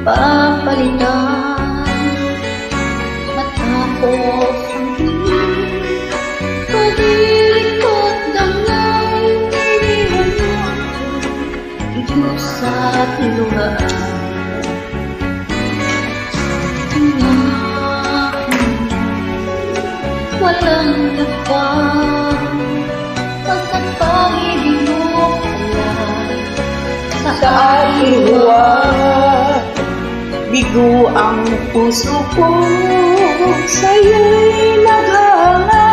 papalitan. Matapos ang tingin, pag-ilikot lang ay iniwan mo ako, Diyos sa luhaan. Walang labang pagkat pag-ibig mo pala Sa aking huwag, bigo ang puso ko, sa'yo'y naghanga.